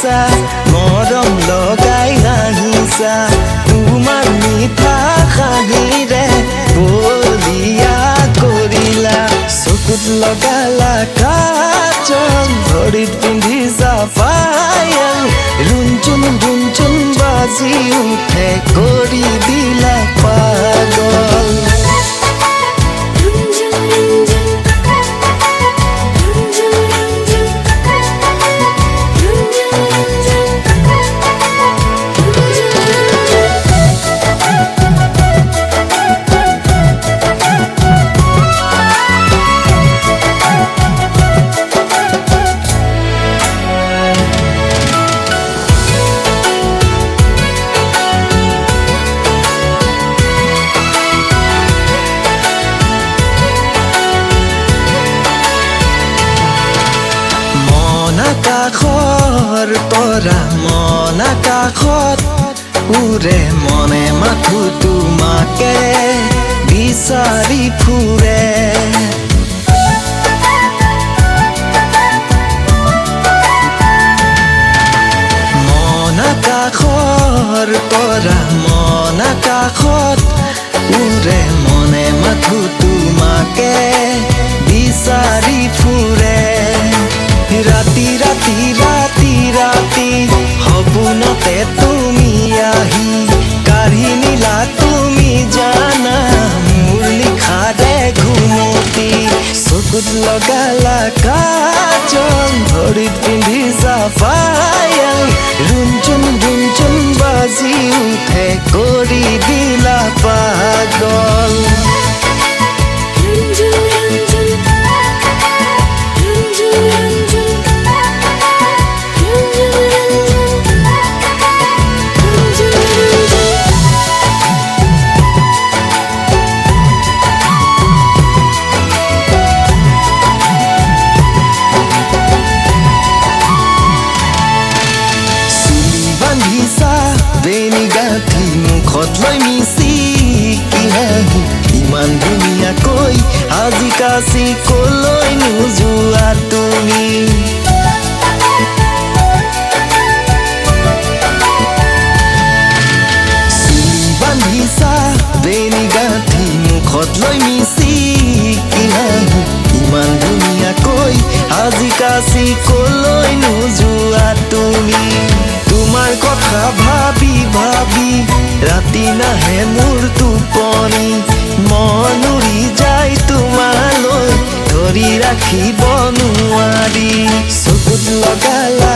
আহিছা মৰম লগাই হাঁহিছা তোমাৰ মিঠা হাঁহিৰে বলিয়া কৰিলা চকুত লগালা কাজল ভৰিত পিন্ধিছা পায়েল ৰুনচুন ৰুনচুন বাজি উঠে কৰি দিলা পাগল আকাশৰ তৰা মন আকাশত উৰে মনে মাথো তোমাকে বিচাৰি ফুৰে মন আকাশৰ তৰা মন আকাশত উৰে মনে মাথো তোমাকে বিচাৰি ফুৰে ৰাতি ৰাতি ৰাতি ৰাতি সপোনতে তুমি আহি কাঢ়ি নিলা তুমি জানা মোৰ নিশাৰে ঘুমতি চকুত লগালা কাজল ভৰিত পিন্ধিছা পায়েল ৰুনচুন ৰুনচুন বাজি উঠে কৰি দিলা পাগল বেনি গাঁঠি মুখত লৈ মিচিকি হাঁহি ইমান ধুনীয়াকৈ আজি কাচি কলৈ নোযোৱা তুমি চুলি বান্ধিছা বেনি গাঁঠি মুখত লৈ মিচিকি হাঁহি ইমান ধুনীয়াকৈ আজি কাচি কলৈ নোযোৱা তুমি তোমাৰ কথা ভাবি ভাবি ৰাতি নাহে মোৰ টোপনি মন উৰি যায় তোমালৈ ধৰি ৰাখিব নোৱাৰি চকুত লগালা